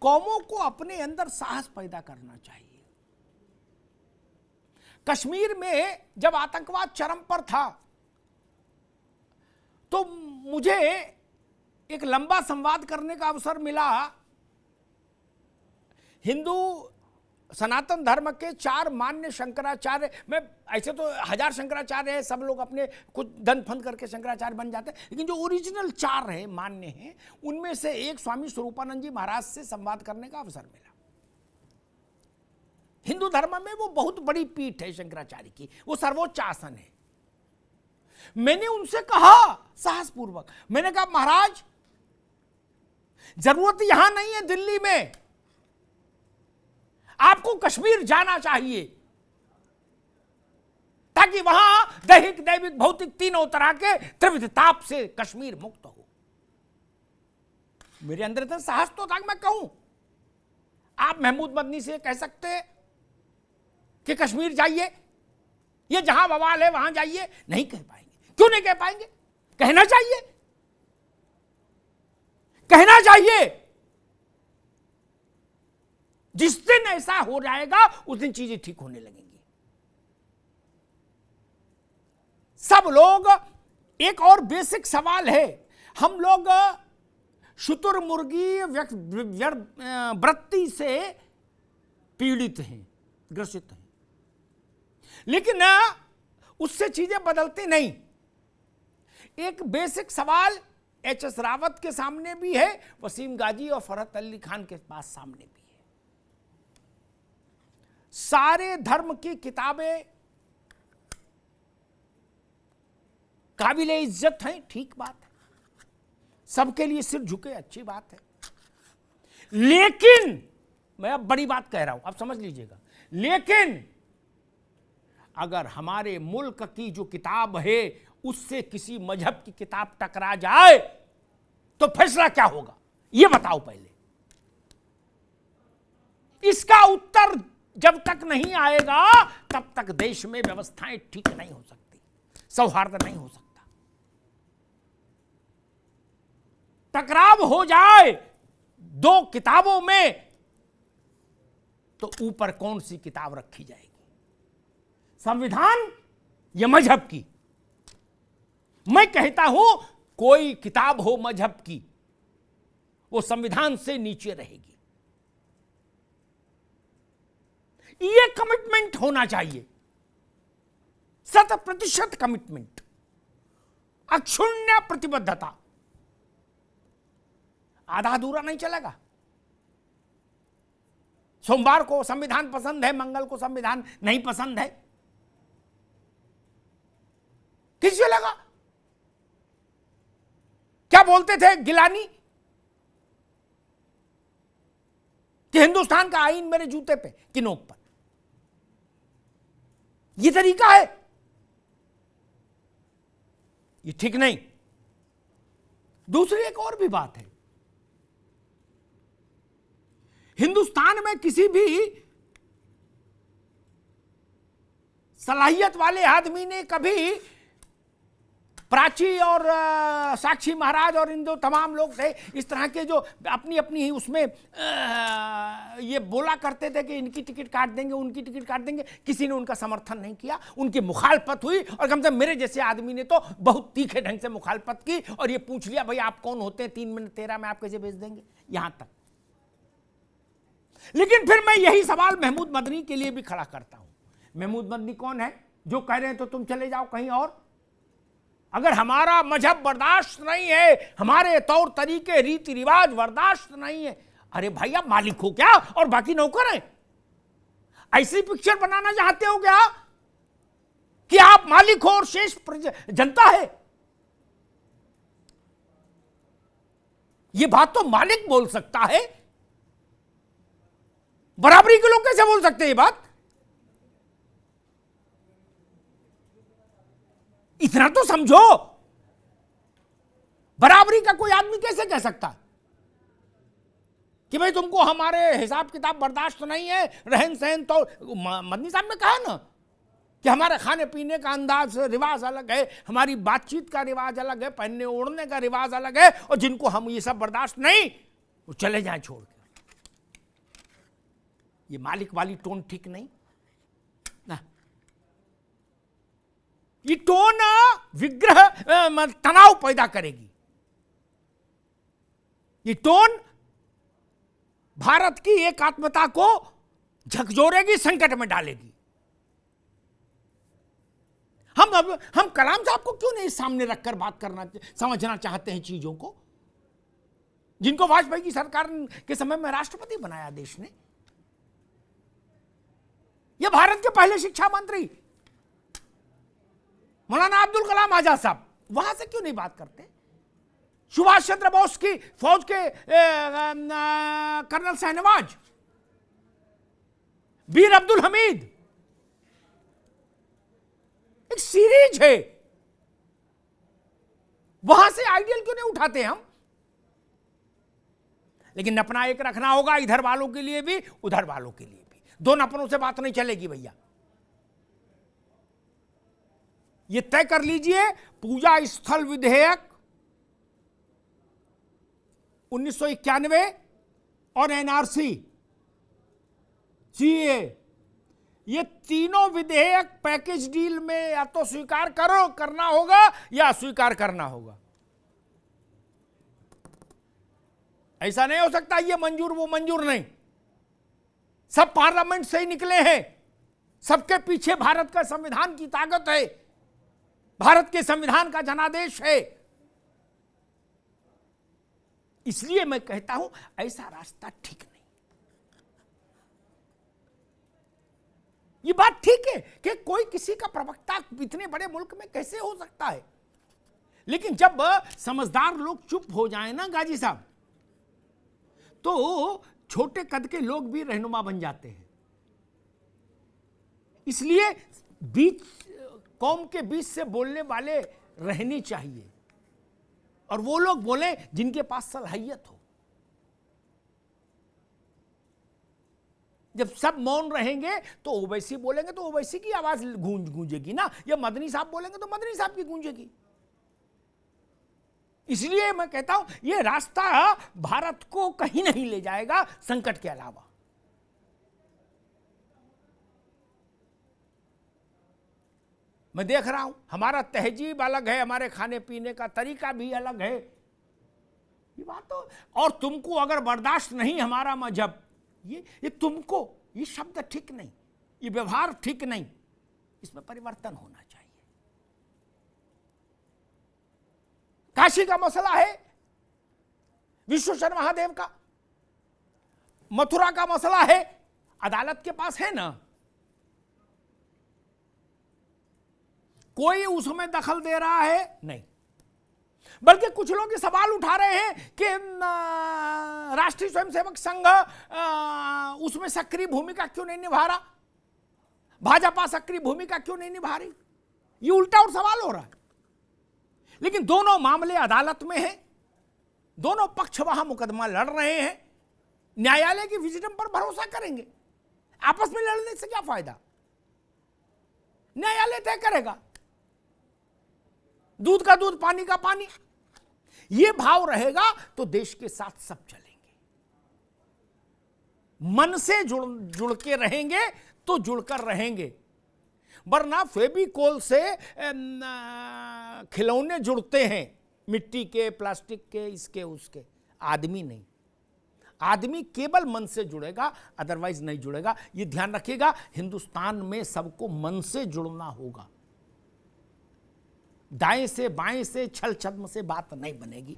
कौमों को अपने अंदर साहस पैदा करना चाहिए। कश्मीर में जब आतंकवाद चरम पर था तो मुझे एक लंबा संवाद करने का अवसर मिला। हिंदू सनातन धर्म के 4 मान्य शंकराचार्य, में ऐसे तो 1000 शंकराचार्य हैं, सब लोग अपने कुछ धन फंद करके शंकराचार्य बन जाते हैं, लेकिन जो ओरिजिनल 4 है मान्य हैं, उनमें से एक स्वामी स्वरूपानंद जी महाराज से संवाद करने का अवसर मिला। हिंदू धर्म में वो बहुत बड़ी पीठ है शंकराचार्य की, वो सर्वोच्च आसन है। मैंने उनसे कहा साहसपूर्वक, मैंने कहा महाराज जरूरत यहां नहीं है दिल्ली में, आपको कश्मीर जाना चाहिए ताकि वहां दैहिक दैविक भौतिक तीनों तरह के त्रिविध ताप से कश्मीर मुक्त हो। मेरे अंदर तो साहस तो था, मैं कहूं आप महमूद मदनी से कह सकते कि कश्मीर जाइए, ये जहां बवाल है वहां जाइए, नहीं कह पाएंगे। क्यों नहीं कह पाएंगे? कहना चाहिए, कहना चाहिए। जिस दिन ऐसा हो जाएगा उस दिन चीजें ठीक होने लगेंगी। सब लोग, एक और बेसिक सवाल है, हम लोग शुतुरमुर्गी वृत्ति से पीड़ित हैं, ग्रसित हैं, लेकिन उससे चीजें बदलती नहीं। एक बेसिक सवाल एच.एस. रावत के सामने भी है, वसीम गाजी और फरहत अली खान के पास सामने भी है। सारे धर्म की किताबें काबिले इज्जत हैं, ठीक बात है, सबके लिए सिर झुके, अच्छी बात है, लेकिन मैं अब बड़ी बात कह रहा हूं, अब समझ लीजिएगा, लेकिन अगर हमारे मुल्क की जो किताब है उससे किसी मजहब की किताब टकरा जाए तो फैसला क्या होगा, यह बताओ पहले। इसका उत्तर जब तक नहीं आएगा तब तक देश में व्यवस्थाएं ठीक नहीं हो सकती, सौहार्द नहीं हो सकता। टकराव हो जाए 2 किताबों में तो ऊपर कौन सी किताब रखी जाएगी, संविधान या मजहब की? मैं कहता हूं कोई किताब हो मजहब की, वो संविधान से नीचे रहेगी। ये कमिटमेंट होना चाहिए, 100% कमिटमेंट, अक्षुण्य प्रतिबद्धता। आधा अधूरा नहीं चलेगा। सोमवार को संविधान पसंद है, मंगल को संविधान नहीं पसंद है, किस चलेगा? क्या बोलते थे गिलानी कि हिंदुस्तान का आईन मेरे जूते पे कि नोक पर। यह तरीका है, ये ठीक नहीं। दूसरी एक और भी बात है, हिंदुस्तान में किसी भी सलाहियत वाले आदमी ने कभी प्राची और साक्षी महाराज और इन 2 तमाम लोग थे इस तरह के जो अपनी अपनी उसमें ये बोला करते थे कि इनकी टिकट काट देंगे, उनकी टिकट काट देंगे, किसी ने उनका समर्थन नहीं किया, उनकी मुखालफत हुई, और कम से कम मेरे जैसे आदमी ने तो बहुत तीखे ढंग से मुखालफत की और ये पूछ लिया भाई आप कौन होते हैं, 3 मिनट 13 में आप कैसे भेज देंगे, यहां तक। लेकिन फिर मैं यही सवाल महमूद मदनी के लिए भी खड़ा करता हूं। महमूद मदनी कौन है जो कह रहे हैं तो तुम चले जाओ कहीं और? अगर हमारा मजहब बर्दाश्त नहीं है, हमारे तौर तरीके रीति रिवाज बर्दाश्त नहीं है, अरे भाई आप मालिक हो क्या और बाकी नौकर हैं? ऐसी पिक्चर बनाना चाहते हो क्या कि आप मालिक हो और शेष जनता है? यह बात तो मालिक बोल सकता है, बराबरी के लोग कैसे बोल सकते हैं ये बात? इतना तो समझो, बराबरी का कोई आदमी कैसे कह सकता कि भाई तुमको हमारे हिसाब किताब बर्दाश्त नहीं है, रहन सहन तो। मदनी साहब ने कहा ना कि हमारे खाने पीने का अंदाज रिवाज अलग है, हमारी बातचीत का रिवाज अलग है, पहनने ओढ़ने का रिवाज अलग है, और जिनको हम ये सब बर्दाश्त नहीं वो चले जाएं छोड़ के। ये मालिक वाली टोन ठीक नहीं ना। ये टोन विग्रह तनाव पैदा करेगी। ये टोन भारत की एकात्मता को झकझोरेगी, संकट में डालेगी। हम कलाम साहब को क्यों नहीं सामने रखकर बात करना, समझना चाहते हैं चीजों को, जिनको वाजपेयी की सरकार के समय में राष्ट्रपति बनाया देश ने। ये भारत के पहले शिक्षा मंत्री मौलाना अब्दुल कलाम आजाद साहब, वहां से क्यों नहीं बात करते? सुभाष चंद्र बोस की फौज के कर्नल शाहनवाज, वीर अब्दुल हमीद, एक सीरीज है, वहां से आइडियल क्यों नहीं उठाते हम? लेकिन अपना एक रखना होगा, इधर वालों के लिए भी उधर वालों के लिए भी। दो नपनों से बात नहीं चलेगी भैया। ये तय कर लीजिए, पूजा स्थल विधेयक 1991 और एनआरसी, सीए, ये तीनों विधेयक पैकेज डील में या तो स्वीकार करना होगा या अस्वीकार करना होगा। ऐसा नहीं हो सकता ये मंजूर वो मंजूर नहीं। सब पार्लियामेंट से ही निकले हैं, सबके पीछे भारत का संविधान की ताकत है, भारत के संविधान का जनादेश है। इसलिए मैं कहता हूं ऐसा रास्ता ठीक नहीं। ये बात ठीक है कि कोई किसी का प्रवक्ता इतने बड़े मुल्क में कैसे हो सकता है, लेकिन जब समझदार लोग चुप हो जाए ना गाजी साहब, तो छोटे कद के लोग भी रहनुमा बन जाते हैं। इसलिए बीच कौम के बीच से बोलने वाले रहने चाहिए, और वो लोग बोले जिनके पास सलाहियत हो। जब सब मौन रहेंगे तो ओवैसी बोलेंगे तो ओवैसी की आवाज गूंजेगी ना, या मदनी साहब बोलेंगे तो मदनी साहब की गूंजेगी। इसलिए मैं कहता हूं ये रास्ता भारत को कहीं नहीं ले जाएगा संकट के अलावा। मैं देख रहा हूं हमारा तहजीब अलग है, हमारे खाने पीने का तरीका भी अलग है, ये बात तो। और तुमको अगर बर्दाश्त नहीं हमारा मजहब, ये तुमको, ये शब्द ठीक नहीं, ये व्यवहार ठीक नहीं, इसमें परिवर्तन होना चाहिए। काशी का मसला है विश्वेश्वर महादेव का, मथुरा का मसला है, अदालत के पास है ना, कोई उसमें दखल दे रहा है नहीं। बल्कि कुछ लोग ये सवाल उठा रहे हैं कि राष्ट्रीय स्वयंसेवक संघ उसमें सक्रिय भूमिका क्यों नहीं निभा रहा, भाजपा सक्रिय भूमिका क्यों नहीं निभा रही। ये उल्टा और सवाल हो रहा है। लेकिन दोनों मामले अदालत में हैं, दोनों पक्ष वहां मुकदमा लड़ रहे हैं, न्यायालय की विजडम पर भरोसा करेंगे। आपस में लड़ने से क्या फायदा, न्यायालय तय करेगा, दूध का दूध पानी का पानी। ये भाव रहेगा तो देश के साथ सब चलेंगे। मन से जुड़ के रहेंगे तो जुड़कर रहेंगे, वरना फेविकोल से खिलौने जुड़ते हैं, मिट्टी के, प्लास्टिक के, इसके उसके, आदमी नहीं। आदमी केवल मन से जुड़ेगा, अदरवाइज नहीं जुड़ेगा। ये ध्यान रखिएगा, हिंदुस्तान में सबको मन से जुड़ना होगा, दाएं से बाएं से छल छद्म से बात नहीं बनेगी।